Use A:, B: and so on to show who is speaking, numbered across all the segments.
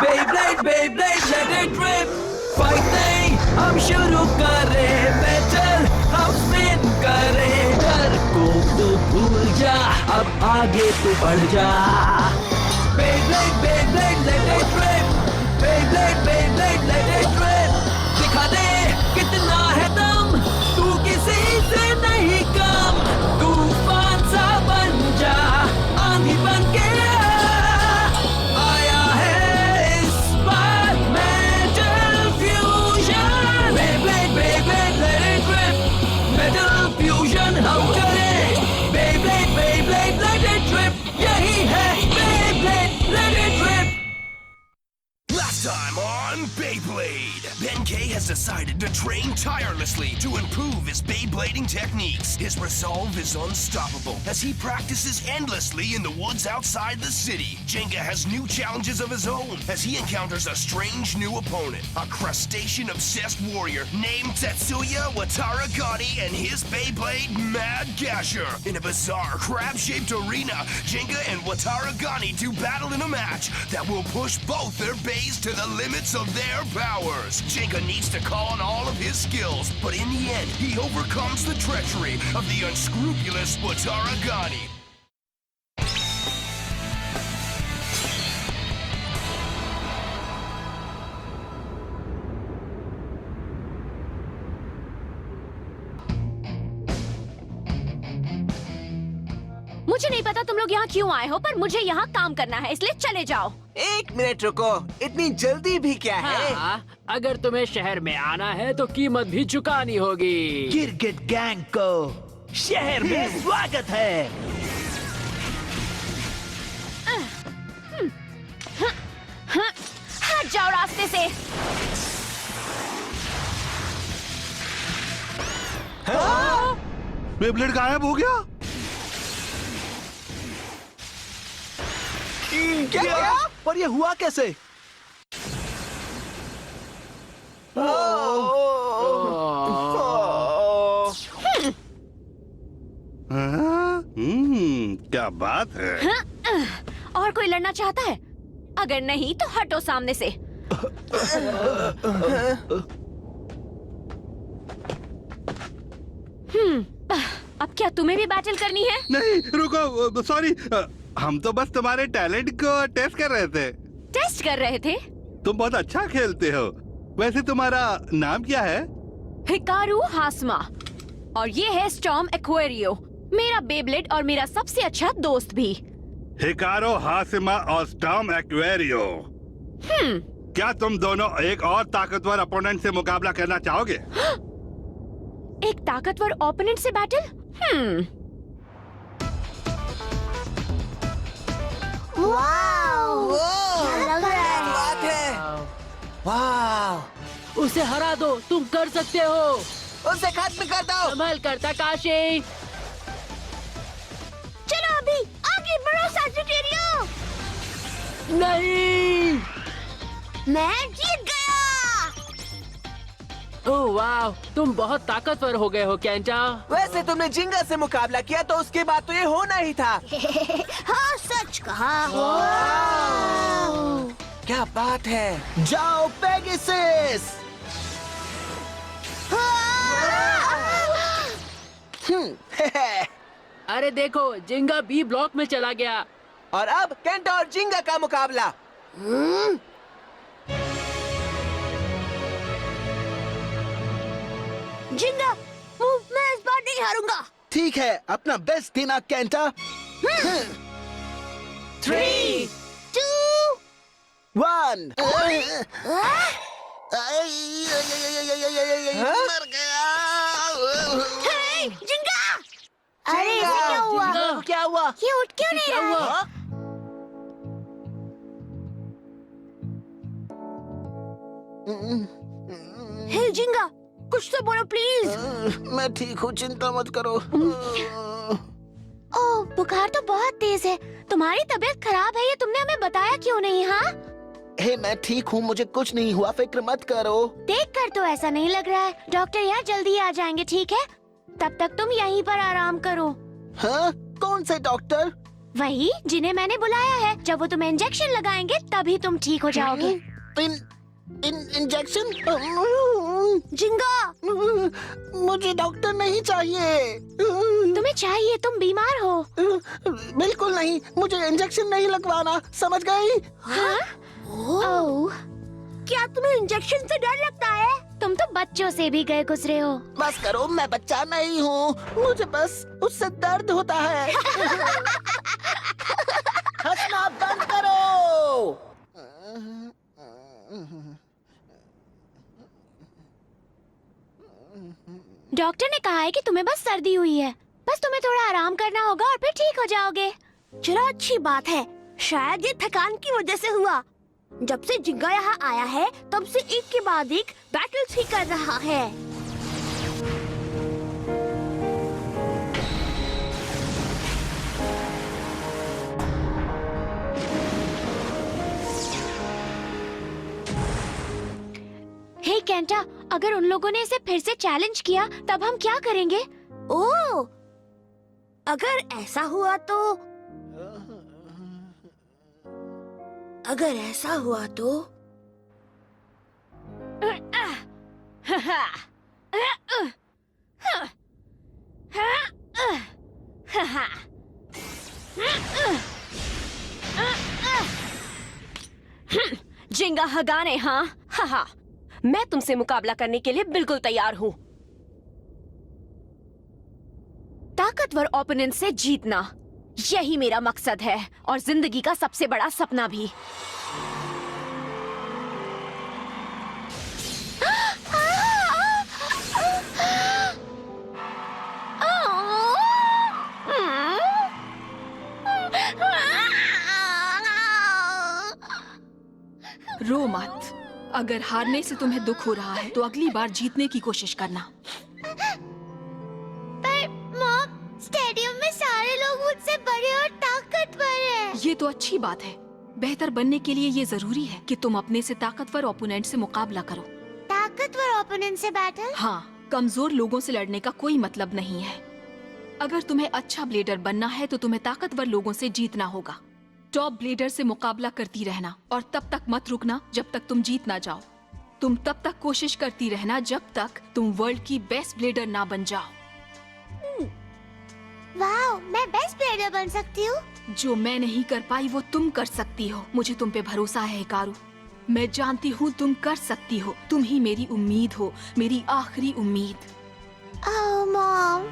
A: Beyblade, Beyblade, let it rip. Fight नहीं, हम शुरू करें बैटल, हम स्पिन करें। डर को तो भूल जा, अब आगे तो बढ़ जा। Beyblade, Beyblade, let it rip. Beyblade, Beyblade, let it rip. दिखा दे कितना है दम, तू किसी से नहीं कम। तूफान सा बन जा, आंधी बन के आया है इस बार metal fusion. Beyblade, Beyblade, let it rip. Metal fusion हम करें। Beyblade, Beyblade, let it rip. यही है Beyblade, let it rip.
B: Last time on Beyblade, Ben K has decided to train tirelessly to improve his Beyblading techniques. His resolve is unstoppable as he practices endlessly in the woods outside the city. Jenga has new challenges of his own as he encounters a strange new opponent, a crustacean-obsessed warrior named Tetsuya Wataragani and his Beyblade Mad Gasher. In a bizarre crab-shaped arena, Jenga and Wataragani do battle in a match that will push both their Beys to the limits of their powers. Jenga needs to call on all of his skills, but in the end, he overcomes the treachery of the unscrupulous Wataragani.
C: मुझे नहीं पता तुम लोग यहाँ क्यों आए हो, पर मुझे यहाँ काम करना है, इसलिए चले जाओ।
D: एक मिनट रुको, इतनी जल्दी भी क्या है?
E: हाँ, अगर तुम्हें शहर में आना है तो कीमत भी चुकानी होगी।
A: गिरगिट गैंग को शहर में स्वागत है।
C: हट जाओ रास्ते से।
F: बेब्लेड गायब हो गया।
D: क्या?
A: पर ये हुआ कैसे?
F: क्या बात है?
C: और कोई लड़ना चाहता है? अगर नहीं तो हटो सामने से। अब क्या तुम्हें भी बैटल करनी है?
F: नहीं रुको, सॉरी, हम तो बस तुम्हारे टैलेंट को टेस्ट कर रहे थे।
C: टेस्ट कर रहे थे?
F: तुम बहुत अच्छा खेलते हो। वैसे तुम्हारा नाम क्या है?
C: हिकारू हासमा, और ये है स्टॉर्म एक्वेरियो, मेरा बेब्लेड और मेरा सबसे अच्छा दोस्त भी।
F: हिकारो हासिमा और स्टॉर्म एक्वेरियो। क्या तुम दोनों एक और ताकतवर अपोनेंट से मुकाबला करना चाहोगे?
C: एक ताकतवर ओपोनेंट से बैटल?
D: वाह! बात है। वाह!
E: उसे हरा दो, तुम कर सकते हो।
D: उसे खत्म कर दो।
E: संभल कर ताकाशी।
C: चलो अभी आगे बढ़ो सजिटेरियो।
E: नहीं।
C: मैं जीत गया।
E: ओह वाह, तुम बहुत ताकतवर हो गए हो केंटा।
D: वैसे तुमने जिंगा से मुकाबला किया तो उसके बाद तो ये होना ही था।
C: हाँ सच कहा।
D: क्या बात है?
A: जाओ पेगासस।
E: अरे देखो, जिंगा बी ब्लॉक में चला गया।
D: और अब केंटा और जिंगा का मुकाबला।
C: जिंगा, मैं इस बार नहीं हारूंगा।
A: ठीक है, अपना बेस्ट देना केंटा।
D: 3,
C: 2,
A: 1।
D: मर गया।
C: हे, जिंगा! अरे
D: जिंगा!
C: इसे क्या हुआ?
E: जिंगा!
A: क्या हुआ?
C: ये उठ क्यों नहीं रहा है? हे जिंगा, कुछ तो बोलो प्लीज।
A: मैं ठीक हूँ, चिंता मत करो।
C: ओह, बुखार तो बहुत तेज है। तुम्हारी तबीयत खराब है, ये तुमने हमें बताया क्यों नहीं? हाँ,
A: हे, मैं ठीक हूँ, मुझे कुछ नहीं हुआ, फिक्र मत करो।
C: देखकर तो ऐसा नहीं लग रहा है। डॉक्टर यहाँ जल्दी आ जाएंगे, ठीक है? तब तक तुम यहीं पर आराम करो।
A: हाँ? कौन से डॉक्टर?
C: वही जिन्हें मैंने बुलाया है। जब वो तुम्हें इंजेक्शन लगाएंगे तभी तुम ठीक हो जाओगे।
D: इंजेक्शन?
C: जिंगा,
D: मुझे डॉक्टर नहीं चाहिए।
C: तुम्हें चाहिए, तुम बीमार हो।
D: बिल्कुल नहीं, मुझे इंजेक्शन नहीं लगवाना, समझ गई?
C: हाँ? ओह, क्या तुम्हें इंजेक्शन से डर लगता है? तुम तो बच्चों से भी गए गुजरे हो।
D: बस करो, मैं बच्चा नहीं हूँ, मुझे बस उससे दर्द होता है। हंसना बंद करो।
C: डॉक्टर ने कहा है कि तुम्हें बस सर्दी हुई है, बस तुम्हें थोड़ा आराम करना होगा और फिर ठीक हो जाओगे।
G: चलो अच्छी बात है, शायद ये थकान की वजह से हुआ। जब से जिंगा यहाँ आया है तब से एक के बाद एक बैटल्स ही कर रहा है।
C: हे केंटा, अगर उन लोगों ने इसे फिर से चैलेंज किया तब हम क्या करेंगे?
G: ओह, अगर ऐसा हुआ तो
C: जिंगा हगाने, हाँ हाँ।
H: मैं तुमसे मुकाबला करने के लिए बिल्कुल तैयार हूँ।
C: ताकतवर ओपोनेंट से जीतना, यही मेरा मकसद है और जिंदगी का सबसे बड़ा सपना भी।
I: रो मत। अगर हारने से तुम्हें दुख हो रहा है तो अगली बार जीतने की कोशिश करना।
C: पर मॉम, स्टेडियम में सारे लोग मुझसे बड़े और ताकतवर हैं।
I: ये तो अच्छी बात है। बेहतर बनने के लिए ये जरूरी है कि तुम अपने से ताकतवर ओपोनेंट से मुकाबला करो।
C: ताकतवर ओपोनेंट से बैटल?
I: हाँ, कमजोर लोगों से लड़ने का कोई मतलब नहीं है। अगर तुम्हें अच्छा ब्लेडर बनना है तो तुम्हें ताकतवर लोगों से जीतना होगा। टॉप ब्लेडर से मुकाबला करती रहना और तब तक मत रुकना जब तक तुम जीत ना जाओ। तुम तब तक कोशिश करती रहना जब तक तुम वर्ल्ड की बेस्ट ब्लेडर ना बन जाओ।
C: वाओ, मैं बेस्ट ब्लेडर बन सकती हूँ।
I: जो मैं नहीं कर पाई वो तुम कर सकती हो। मुझे तुम पे भरोसा है हिकारू। मैं जानती हूँ तुम कर सकती हो। तुम ही मेरी उम्मीद हो, मेरी आखिरी उम्मीद।
C: ओह मॉम,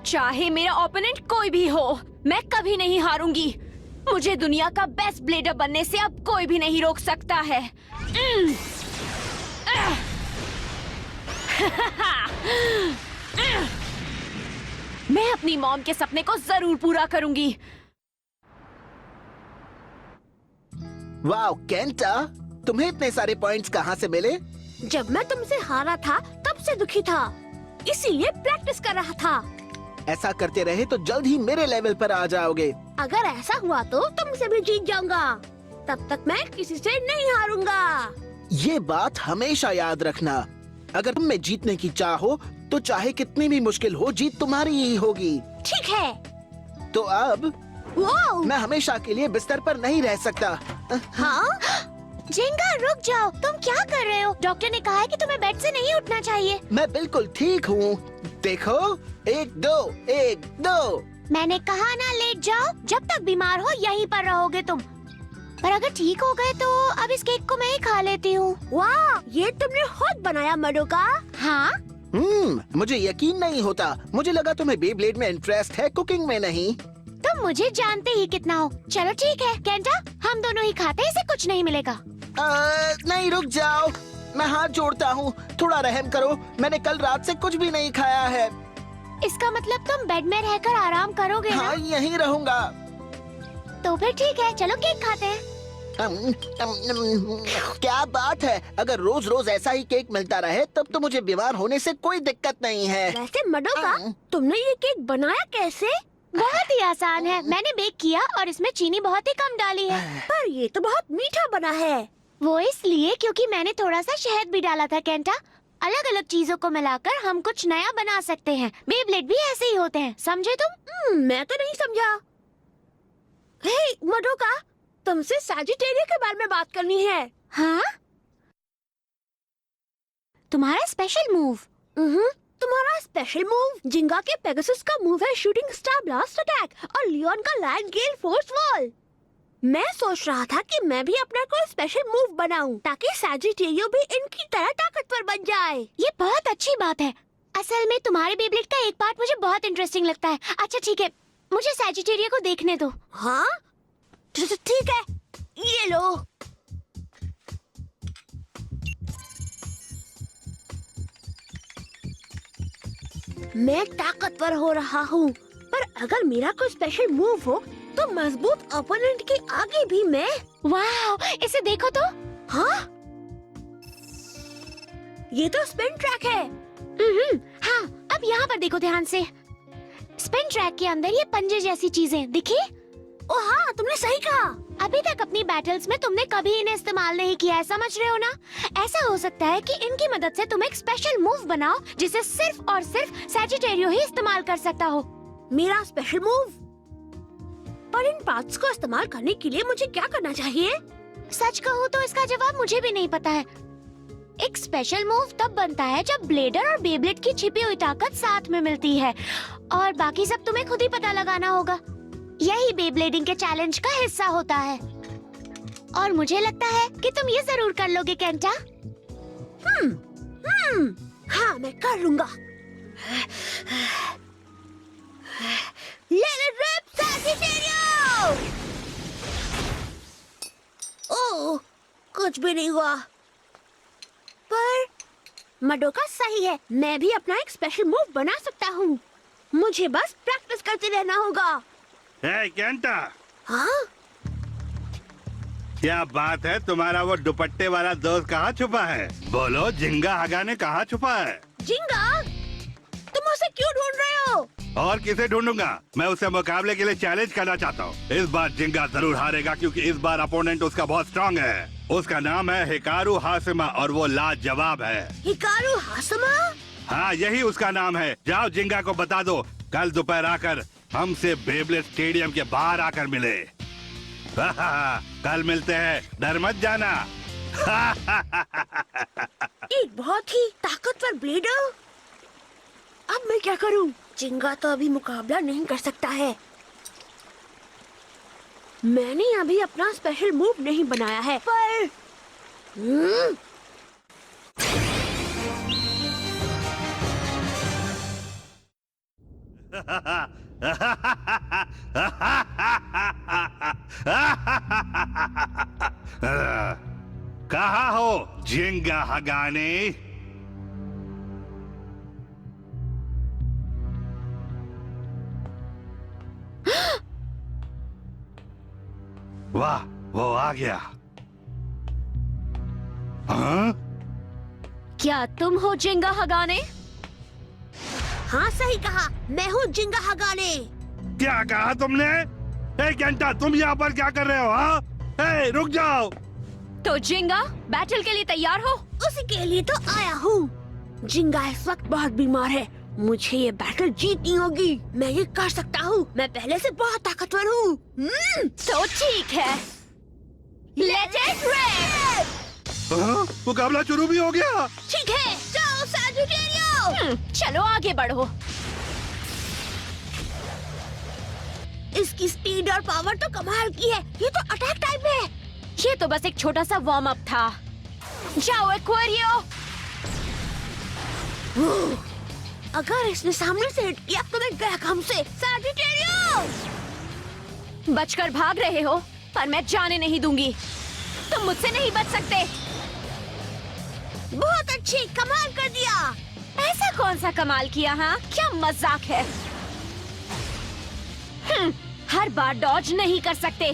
C: चाहे मेरा ओपोनेंट कोई भी हो, मैं कभी नहीं हारूंगी। मुझे दुनिया का बेस्ट ब्लेडर बनने से अब कोई भी नहीं रोक सकता है। मैं अपनी मॉम के सपने को जरूर पूरा करूंगी।
D: वाह केंटा, तुम्हें इतने सारे पॉइंट्स कहाँ से मिले?
G: जब मैं तुमसे हारा था तब से दुखी था, इसीलिए प्रैक्टिस कर रहा था।
D: ऐसा करते रहे तो जल्द ही मेरे लेवल पर आ जाओगे।
G: अगर ऐसा हुआ तो तुमसे भी जीत जाऊंगा। तब तक मैं किसी से नहीं हारूंगा।
D: ये बात हमेशा याद रखना। अगर तुम में जीतने की चाह हो तो चाहे कितनी भी मुश्किल हो, जीत तुम्हारी ही होगी।
G: ठीक है।
D: तो अब
G: वो
D: मैं हमेशा के लिए बिस्तर पर नहीं रह सकता।
G: हाँ?
C: जिंगा, रुक जाओ। तुम क्या कर रहे हो? डॉक्टर ने कहा है कि तुम्हें बेड से नहीं उठना चाहिए।
D: मैं बिल्कुल ठीक हूँ। देखो, 1 2 1 2।
C: मैंने कहा ना लेट जाओ। जब तक बीमार हो यहीं पर रहोगे तुम। पर अगर ठीक हो गए तो अब इस केक को मैं ही खा लेती हूँ।
G: वाह, ये तुमने खुद बनाया मडोका?
C: हाँ,
D: मुझे यकीन नहीं होता। मुझे लगा तुम्हें बेब्लेड में इंटरेस्ट है, कुकिंग में नहीं।
C: तुम मुझे जानते ही कितना हो। चलो ठीक है केंटा, हम दोनों ही खाते हैं, इसे कुछ नहीं मिलेगा।
D: नहीं, रुक जाओ, मैं हाथ जोड़ता हूँ, थोड़ा रहम करो। मैंने कल रात से कुछ भी नहीं खाया है।
C: इसका मतलब तुम बेड में रहकर आराम करोगे ना?
D: हाँ, यहीं रहूँगा।
C: तो फिर ठीक है, चलो केक खाते हैं।
D: क्या बात है, अगर रोज रोज ऐसा ही केक मिलता रहे तब तो मुझे बीमार होने से कोई दिक्कत नहीं है।
G: वैसे मडोका, तुमने ये केक बनाया कैसे?
C: बहुत ही आसान है। मैंने बेक किया और इसमें चीनी बहुत ही कम डाली है।
G: पर ये तो बहुत मीठा बना है। वो इसलिए क्योंकि मैंने थोड़ा सा शहद भी डाला था केंटा। अलग अलग चीजों को मिलाकर हम कुछ नया बना सकते हैं। बेब्लेड भी ऐसे ही होते हैं, समझे तुम? मैं तो नहीं समझा। हे मडोका, तुमसे सैजिटेरिया के बारे में बात करनी है। हाँ? तुम्हारा स्पेशल मूव? तुम्हारा स्पेशल मूव जिंगा के पेगासस का मूव है शूटिंग स्टार ब्लास्ट अटैक और लियोन का लायन गेल फोर्स वॉल। मैं सोच रहा था कि मैं भी अपना कोई स्पेशल मूव बनाऊं ताकि सैजिटेरियो भी इनकी तरह ताकतवर बन जाए। ये बहुत अच्छी बात है। असल में तुम्हारे बेब्लेड का एक पार्ट मुझे बहुत इंटरेस्टिंग लगता है। अच्छा ठीक है, मुझे सैजिटेरियो को देखने दो। हाँ ठीक है, ये लो। मैं ताकतवर हो रहा हूँ, पर अगर मेरा कोई स्पेशल मूव हो तो मजबूत ओपोनेंट के आगे भी मैं। वाह, इसे देखो तो। हाँ, ये तो स्पिन ट्रैक है। हाँ, अब यहाँ पर देखो ध्यान से। स्पिन ट्रैक के अंदर ये पंजे जैसी चीजें दिखी? ओ हाँ, तुमने सही कहा। अभी तक अपनी बैटल्स में तुमने कभी इन्हें इस्तेमाल नहीं किया है, समझ रहे हो ना? ऐसा हो सकता है कि इनकी मदद से तुम एक स्पेशल मूव बनाओ जिसे सिर्फ और सिर्फ सैजिटेरियो ही इस्तेमाल कर सकता हो। मेरा स्पेशल मूव? पर इन पार्ट्स को इस्तेमाल करने के लिए मुझे क्या करना चाहिए? सच कहूँ तो इसका जवाब मुझे भी नहीं पता है। एक स्पेशल मूव तब बनता है जब ब्लेडर और बेब्लेड की छिपी हुई ताकत साथ में मिलती है, और बाकी सब तुम्हें खुद ही पता लगाना होगा। यही बेब्लेडिंग के चैलेंज का हिस्सा होता है, और मुझे लगता है कि तुम ये जरूर कर लोगे केंटा। हाँ, मैं कर लूंगा। Let it rip, Sagittario! ओह, कुछ भी नहीं हुआ। पर मडोका सही है, मैं भी अपना एक स्पेशल मूव बना सकता हूँ। मुझे बस प्रैक्टिस करते रहना होगा।
F: हे केंटा,
G: हाँ?
F: क्या बात है? तुम्हारा वो दुपट्टे वाला दोस्त कहाँ छुपा है? बोलो, जिंगा हगाने कहाँ छुपा है?
G: जिंगा? तुम उसे क्यों ढूंढ रहे हो?
F: और किसे ढूंढूंगा? मैं उसे मुकाबले के लिए चैलेंज करना चाहता हूँ। इस बार जिंगा जरूर हारेगा क्योंकि इस बार अपोनेंट उसका बहुत स्ट्रांग है। उसका नाम है हिकारू हासिमा और वो लाजवाब है।
G: हिकारू हासिमा?
F: हाँ, यही उसका नाम है। जाओ जिंगा को बता दो, कल दोपहर आकर हमसे बेब्लेड स्टेडियम के बाहर आकर मिले। कल मिलते हैं, डर मत जाना।
G: एक बहुत ही ताकतवर ब्लेडर। अब मैं क्या करूं? जिंगा तो अभी मुकाबला नहीं कर सकता है। मैंने अभी अपना स्पेशल मूव नहीं बनाया है, पर
F: कहाँ हो जिंगा हगाने? वाह, वो आ गया। हाँ?
C: क्या तुम हो जिंगा हगाने?
G: हाँ, सही कहा, मैं हूँ जिंगा हगाने।
F: क्या कहा तुमने? हे केंटा, तुम यहाँ पर क्या कर रहे हो? हाँ? हे, रुक जाओ।
C: तो जिंगा, बैटल के लिए तैयार हो?
G: उसी के लिए तो आया हूँ। जिंगा इस वक्त बहुत बीमार है, मुझे ये बैटल जीतनी होगी। मैं ये कर सकता हूँ, मैं पहले से बहुत ताकतवर हूँ।
C: तो ठीक है, लेट इट रिप।
F: हाँ? मुकाबला शुरू भी हो गया।
G: ठीक है, जाओ सैजिटेरियो।
C: चलो आगे बढ़ो।
G: इसकी स्पीड और पावर तो कमाल की है। ये तो अटैक टाइप है।
C: ये तो बस एक छोटा सा वार्म अप था। जाओ एक्वेरियो।
G: अगर इसने सामने से हिट किया तो मैं गया काम से। सैजिटेरियो!
C: बचकर भाग रहे हो, पर मैं जाने नहीं दूंगी। तुम मुझसे नहीं बच सकते।
G: बहुत अच्छी, कमाल कर दिया।
C: ऐसा कौन सा कमाल किया? हाँ, क्या मजाक है? हर बार डॉज नहीं कर सकते।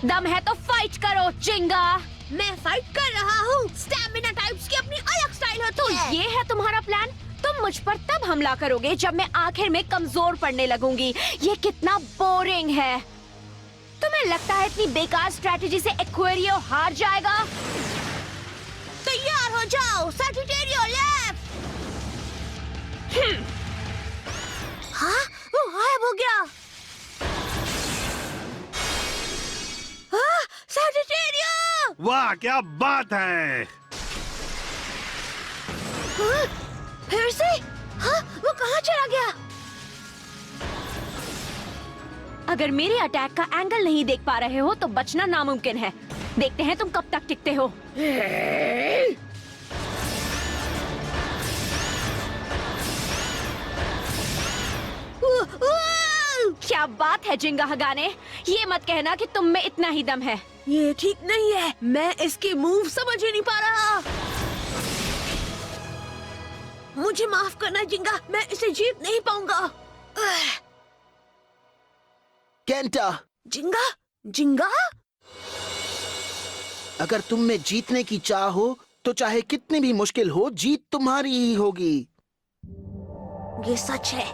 C: दम है तो फाइट करो जिंगा।
G: मैं फाइट कर रहा हूँ। स्टैमिना टाइप्स की अपनी अलग स्टाइल होती है।
C: ये है तुम्हारा प्लान? तुम मुझ पर तब हमला करोगे जब मैं आखिर में कमजोर पड़ने लगूंगी। ये कितना बोरिंग है। तुम्हें लगता है इतनी बेकार स्ट्रेटेजी से एक्वेरियो हार जाएगा?
G: तैयार हो जाओ सजिटेरियो लेफ्ट। हाँ, वो गायब हो गया। हाँ, सजिटेरियो।
F: वाह क्या बात है।
G: हाँ, फिर से? हाँ, वो कहाँ चला गया?
C: अगर मेरे अटैक का एंगल नहीं देख पा रहे हो तो बचना नामुमकिन है। देखते हैं तुम कब तक टिकते हो। क्या बात है जिंगा हगाने, ये मत कहना कि तुम में इतना ही दम है।
G: ये ठीक नहीं है, मैं इसके मूव समझ ही नहीं पा रहा। मुझे माफ करना जिंगा, मैं इसे जीत नहीं पाऊंगा।
D: केंटा,
G: जिंगा, जिंगा?
D: अगर तुम में जीतने की चाह हो तो चाहे कितनी भी मुश्किल हो, जीत तुम्हारी ही होगी।
G: ये सच है,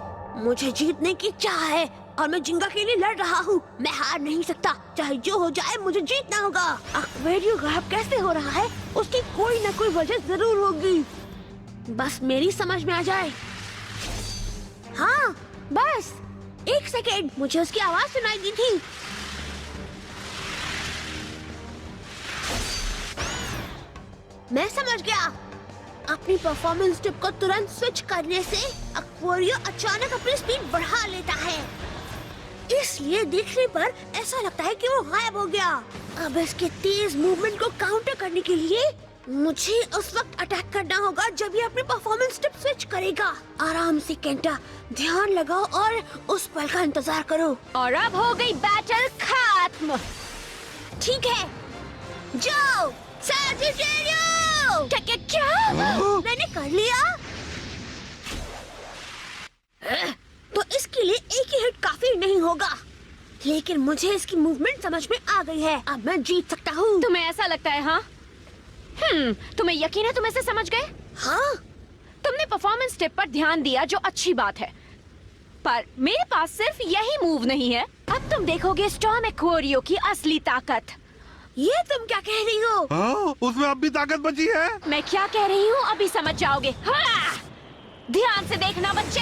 G: मुझे जीतने की चाह है और मैं जिंगा के लिए लड़ रहा हूँ। मैं हार नहीं सकता, चाहे जो हो जाए मुझे जीतना होगा। एक्वेरियो गायब कैसे हो रहा है, उसकी कोई न कोई वजह जरूर होगी, बस मेरी समझ में आ जाए। हाँ, बस 1 सेकेंड, मुझे उसकी आवाज सुनाई दी थी। मैं समझ गया। अपनी परफॉर्मेंस टिप को तुरंत स्विच करने से एक्वेरियो अचानक अपनी स्पीड बढ़ा लेता है, इसलिए देखने पर ऐसा लगता है कि वो गायब हो गया। अब इसके तेज मूवमेंट को काउंटर करने के लिए मुझे उस वक्त अटैक करना होगा जब ये अपनी परफॉर्मेंस टिप स्विच करेगा। आराम से केंटा, ध्यान लगाओ और उस पल का इंतजार करो।
C: और अब हो गई बैटल खत्म।
G: ठीक है, जाओ सजिटेरियो।
C: क्या?
G: मैंने कर लिया। तो इसके लिए एक ही हिट काफी नहीं होगा, लेकिन मुझे इसकी मूवमेंट समझ में आ गई है। अब मैं जीत सकता हूँ।
C: तुम्हें ऐसा लगता है? हाँ, तुम्हें यकीन है तुम इसे समझ गए?
G: हाँ,
C: तुमने परफॉर्मेंस टिप पर ध्यान दिया, जो अच्छी बात है, पर मेरे पास सिर्फ यही मूव नहीं है। अब तुम देखोगे स्टॉर्म एक्वेरियो की असली ताकत।
G: ये तुम क्या कह रही हो?
F: हाँ, उसमें अब भी ताकत बची है।
C: मैं क्या कह रही हूँ अभी समझ जाओगे। हाँ! ध्यान से देखना बच्चे।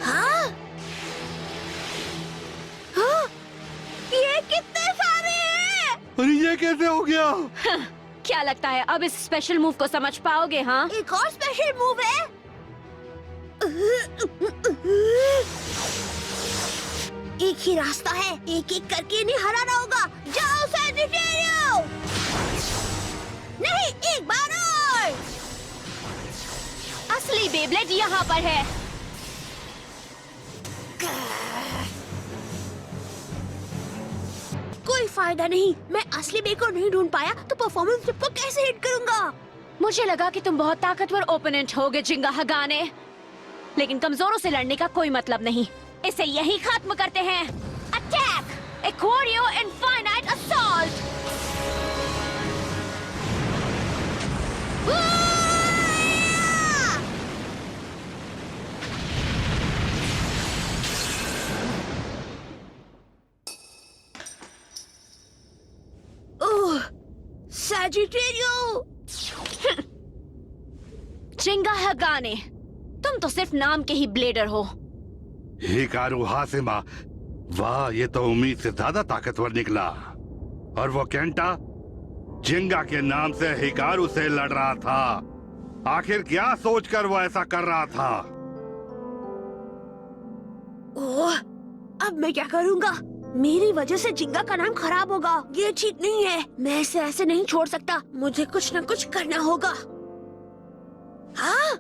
G: हाँ? हाँ? ये कितने सारे हैं?
F: अरे ये कैसे हो गया?
C: क्या लगता है अब इस स्पेशल मूव को समझ पाओगे? हाँ,
G: एक और स्पेशल मूव है। एक ही रास्ता है, एक एक करके इन्हें हराना होगा। जाओ सजिटेरियो। नहीं, एक बार और।
C: असली बेब्लेड यहाँ पर है।
G: कोई फायदा नहीं, मैं असली बे को नहीं ढूंढ पाया तो परफॉर्मेंस टिप को कैसे हिट करूंगा?
C: मुझे लगा कि तुम बहुत ताकतवर ओपोनेंट होगे जिंगा हगाने, लेकिन कमजोरों से लड़ने का कोई मतलब नहीं। इसे यही खत्म करते हैं। Attack Aquario infinite assault.
G: Oh, Sagittario.
C: Ginga Hagane, तुम तो सिर्फ नाम के ही ब्लेडर हो।
F: हिकारू हाशिमा, वाह ये तो उम्मीद से ज्यादा ताकतवर निकला। और वो केंटा जिंगा के नाम से हिकारू से लड़ रहा था। आखिर क्या सोचकर वो ऐसा कर रहा था?
G: ओह, अब मैं क्या करूंगा? मेरी वजह से जिंगा का नाम खराब होगा। ये ठीक नहीं है, मैं इसे ऐसे नहीं छोड़ सकता। मुझे कुछ न कुछ करना होगा। हाँ?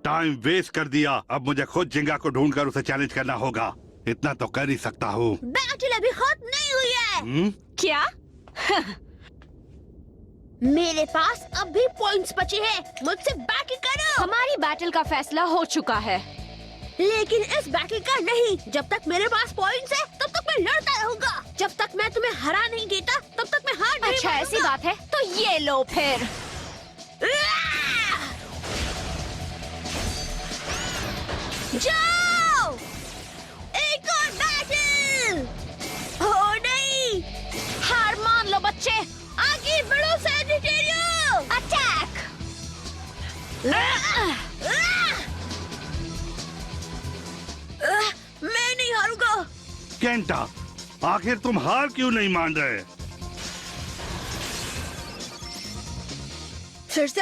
F: टाइम वेस्ट कर दिया। अब मुझे खुद जिंगा को ढूंढकर उसे चैलेंज करना होगा। इतना तो कर ही सकता हूँ।
G: बैटल अभी खत्म नहीं हुई है।
C: क्या?
G: मेरे पास अब भी पॉइंट्स बचे हैं। मुझसे बैटल करो।
C: हमारी बैटल का फैसला हो चुका है,
G: लेकिन इस बैटल का नहीं। जब तक मेरे पास पॉइंट्स है तब तक मैं लड़ता रहूंगा। जब तक मैं तुम्हें हरा नहीं देता तब तक मैं हार नहीं
C: अच्छा ऐसी
G: मानूंगा।
C: बात है तो ये लो फिर।
G: जाओ, एक और बैटल।
F: केंटा, आखिर तुम हार क्यों नहीं मान रहे?
G: फिर से।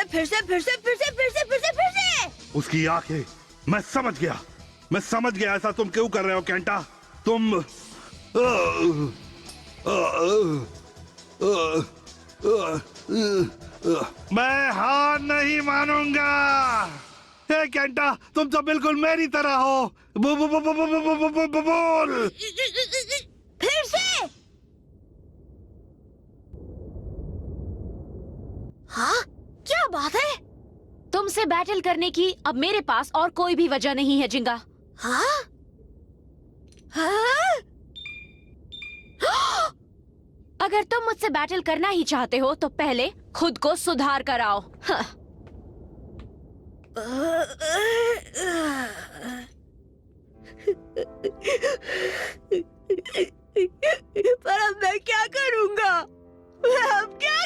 F: उसकी आंखें, मैं समझ गया ऐसा तुम क्यों कर रहे हो केंटा। तुम मैं हार नहीं मानूंगा। हे केंटा, तुम तो बिल्कुल मेरी तरह हो। बोल।
G: फिर से। हाँ, क्या बात है?
C: तुमसे बैटल करने की अब मेरे पास और कोई भी वजह नहीं है जिंगा।
G: हाँ? हाँ?
C: अगर तुम मुझसे बैटल करना ही चाहते हो तो पहले खुद को सुधार कर आओ। हाँ।
G: पर अब मैं क्या करूंगा? मैं अब क्या